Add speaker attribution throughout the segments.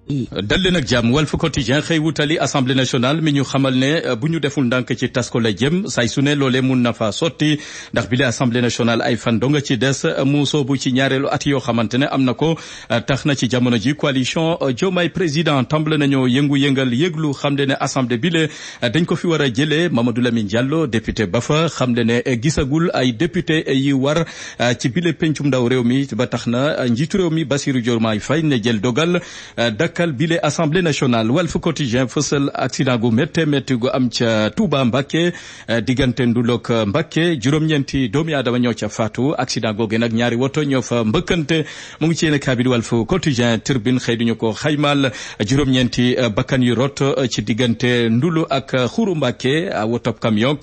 Speaker 1: dal leen ak jàmm Walf Quotidien xëy wutali assemblée nationale mi ñu xamal ne bu ñu deful ndànk ci tas ko la jëm say su ne loolee mun na fa sotti ndax bi la assemblée nationale ay fan donga ci des mu soobu ci ñaareelu at yoo xamante ne am na ko tax na ci jamono ji coalition Diomaye président tàmbale nañoo yëngu-yëngal yëglu xam le ne assemblée bi le dañ ko fi war a jëlee Mamadou Lamine Diallo député ba fa xam le ne gisagul ay député yi war ci bile pencum ndaw réew mi ba tax na njiitu réew mi Bassirou Diomaye Faye ne jël dogal dakkal bile assemblée nationale. Walf Quotidien fësal accident gu métte gu am ca Touba Mbacké diggante Ndulok Mbacké juróom-ñeenti doomi aadama ñoo ca faatu accident googu nag ñaari woto ñoo fa mbëkkante mu ngi ci yéen kaabit Walf Quotidien Tribune xëy duñu ko xaymal juróom-ñeenti bakkan yu rot ci diggante Ndulu ak Xuru Mbacké wotop camion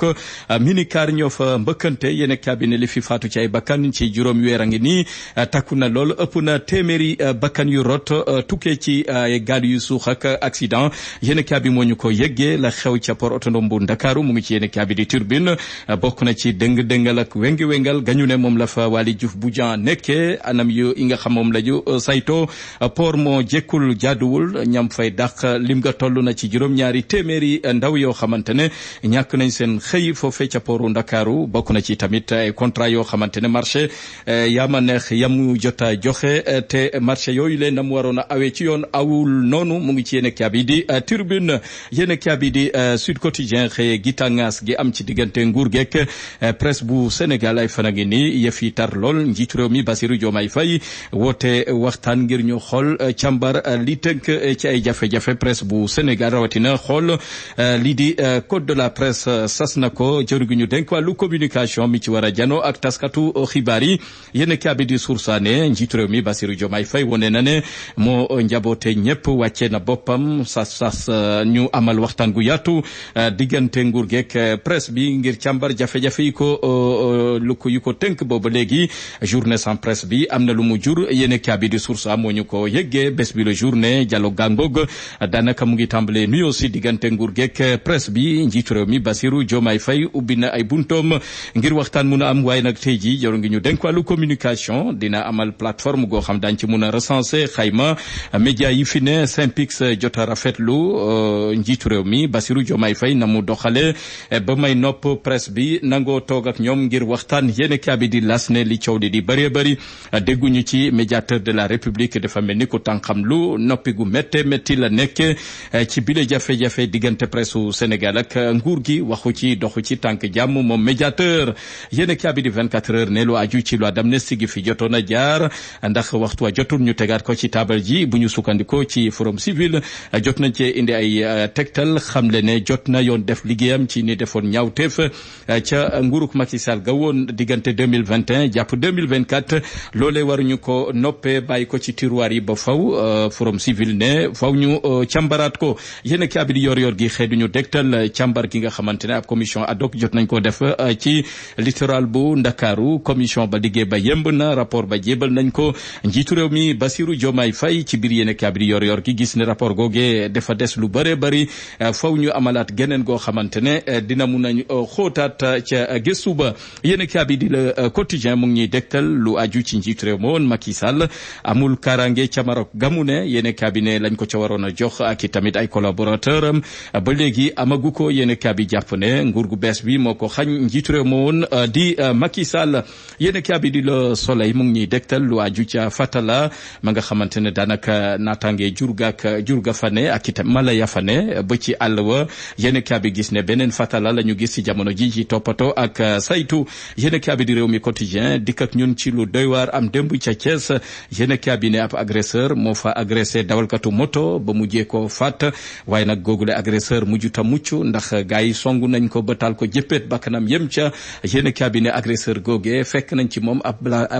Speaker 1: minicar ñoo fa mbëkkante yéen kaabit li fi faatu ci ay bakkan ci juróom weer a ngi nii takku na lool ëpp na téeméeri bakkan yu rot tukkee ci gaal yu suux ak accident yéen kaabi moo ñu ko yëggee la xew ca port autonome bu Ndakaaru mu ngi ci yéen kaabi di Turbine bokk na ci dëng-dëngal ak wengi-wengal gañu ne moom la fa Waly Diouf Bodian nekkee anam yu yi nga xam moom la ñu sayto port moo jekkul jaaduwul ñam fay dàq lim nga toll na ci juróom-ñaari téeméeri ndaw yoo xamante ne ñàkk nañ seen xëy foofee ca portu Ndakaaru bokk na ci tamit ay contrat yoo xamante ne marché yaama neex yamu jota joxe te marché yooyu leen nam waroon a awee ci yoon awul noonu mu ngi ci yéen kaabi di Tribune yéen kaabi di Sud Quotidien xëye gitangaas gi am ci diggante nguur geek presse bu Sénégal ay fan a ngi nii yëf yi tar lool njiitu réew mi Bassirou Diomaye Faye woote waxtaan ngir ñu xool càmbar li tënk ci ay jafe-jafe presse bu Sénégal rawatina xool lii di code de la presse sas na ko jëru gi ñu dénk wàllu communication mi ci war a jano ak taskatu xibaar yi yéen kaabi di Soursaane njiitu réew mi Bassirou Diomaye Faye wone na ne moo njaboote ñëpp wàcce na boppam sas ñu amal waxtaan gu yaatu diggante nguur geek presse bi ngir càmbar jafe-jafe yi ko yu ko tënk booba léegi journée sans presse bi am na lu mu jur yéene kaabi di source moo ñu ko yëggee bés bi la journée dialogue gàngoog daanaka mu ngi tàmbalee nuyoo si diggante nguur geek presse bi njiitu réew mi Bassirou Diomaye Faye ubbi na ay buntoom ngir waxtaan mun a am waaye nag tey jii joro ngi ñu dénk wàllu communication dina amal plateforme goo xam daañ ci mun a recenser xayma média yi fi ne Synpics jot a rafetlu njiitu réew mi Bassirou Diomaye Faye na mu doxale ba may nopp presse bi nangoo toog ak ñoom ngir waxtaan yéen kaabi di las ne li coow di bëree bëri dégguñu ci médiateur de la République dafa mel ni ku tànqam lu noppi gu métti la nekk ci bile jafe-jafe diggante presse u Sénégal ak nguur gi waxu ci doxu ci tànk jàmm moom médiateur yéen kaabi di 24 heures ne lu aju ci loi d'amnistie gi fi jotoon a jaar ndax waxtu wa jotul ñu tegaat ko ci taabal ji bu ñu sukkandikoo ci forum civil jot nañ cee indi ay tegtal xam le ne jot na yoon def liggéeyam ci ni defoon ñaawteef ca nguuruk Macky Sall ga woon diggante 2021 jàpp 2024 loolee waruñu ko noppee bàyyi ko ci tiroir yi ba faw forum civil ne faw ñu càmbaraat ko yéen ki abidi yor gi xëy duñu dégtal càmbar gi nga xamante ne ab commission ad hoc jot nañ ko def ci littoral bu Ndakaaru commission ba liggéey ba yemb na rapport ba jébal nañ ko njiitu réew mi Bassirou Diomaye Faye ci biir yéen ki abidi yor gi gis ne rapport googee dafa des lu bare bari faw ñu amalaat geneen goo xamante ne dina mun nañ xóotaat ca gëstu ba yéen ki abidi le quotidien mu ngi ñuy dégtal lu aju ci njiitu réew ma woon Macky Sall amul kaaraange ca Maroc gamu ne yéen cabinet lañ ko ca waroon a jox ak i tamit ay collaborateur am ba léegi amagu ko yéen cabinet jàpp ne nguur gu bees bi moo ko xañ njiitu réew ma woon di Macky Sall yéen cabinet di Le Soleil mu ngi ñuy dégtal lu aju ca Fatala ma nga xamante ne daanaka naataange jur ga fa ne ak itam mala ya fa ne ba ci àll wa yéen cabinet gis ne beneen Fatala la ñu gis ci jamono ji ci toppatoo ak saytu yéen cabinet di réew mi quotidien dikk ak ñun ci lu doy waar am démb ca Thiès yéen cabinet ab agresseur moo fa agressé dawalkatu moto ba mujjee ko faat waaye nag googule agresseur mujjuta mucc ndax gaa yi songu nañ ko ba taal ko jëppét bakkanam yem ca yéen cabinet agresseur googe fekk nañ ci moom ab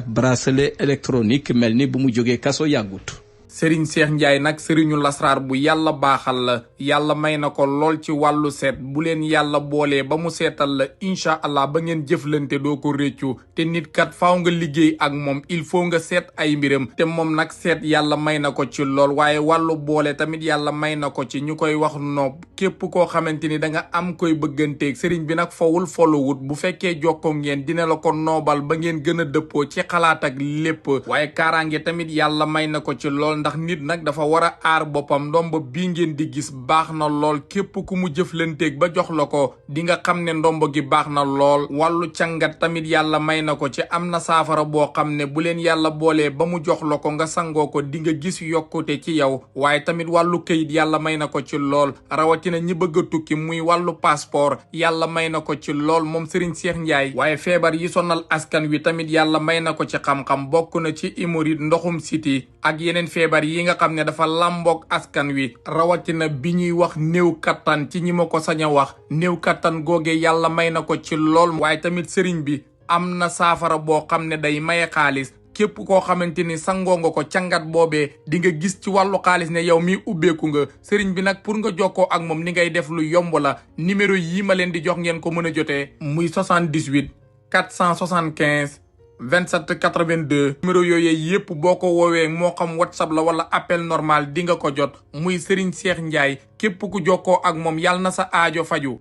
Speaker 1: bracelet électronique mel ni bu mu jógee kaso yàggut.
Speaker 2: Serigne Cheikh Ndiaye nag sëriñu lasraar bu yàlla baaxal la yàlla may na ko lool ci wàllu seet bu leen yàlla boolee ba mu seetal la incha allah ba ngeen jëflante doo ko réccu te nit kat faaw nga liggéey ak moom il faut nga seet ay mbiram te moom nag seet yàlla may na ko ci lool waaye wàllu boole tamit yàlla may na ko ci ñu koy wax noob képp koo xamante ni da nga am koy bëgganteeg sëriñ bi nag fawul folowut bu fekkee jokkoo ngeen dina la ko noobal ba ngeen gën a dëppoo ci xalaat ak lépp waaye kaaraange tamit yàlla may na ko ci lool lool ndax nit nag dafa war a aar boppam. ndombo bii ngeen di gis baax na lool képp ku mu jëflanteeg ba jox la ko di nga xam ne ndombo gi baax na lool. wàllu càngat tamit yàlla may na ko ci am na saafara boo xam ne bu leen yàlla boolee ba mu jox la ko nga sangoo ko di nga gis yokkute ci yow. waaye tamit wàllu këyit yàlla may na ko ci lool rawatina ñi bëgg a tukki muy wàllu passeport yàlla may na ko ci lool moom Serigne Cheikh Ndiaye. waaye feebar yi sonal askan wi tamit yàlla may na ko ci xam-xam bokk na ci hémorroïde ndoxum siti ak yeneen feebar yi nga xam ne dafa làmboog askan wi rawatina bi ñuy wax néew kattan ci ñi ma ko sañ a wax néew kattan googe yàlla may na ko ci lool. waaye tamit sëriñ bi am na saafara boo xam ne day maye xaalis képp koo xamante ni sangoo nga ko cangat boobee di nga gis ci wàllu xaalis ne yow mi ubbeeku nga. sëriñ bi nag pour nga jokkoo ak moom ni ngay def lu yomb la numéro yii ma leen di jox ngeen ko mën a jotee muy 78 475 27 82 numéro yooyu yépp boo ko woowee moo xam whatsapp la wala appel normal di nga ko jot muy Serigne Cheikh Ndiaye képp ku jokkoo ak moom yàlla na sa aajo faju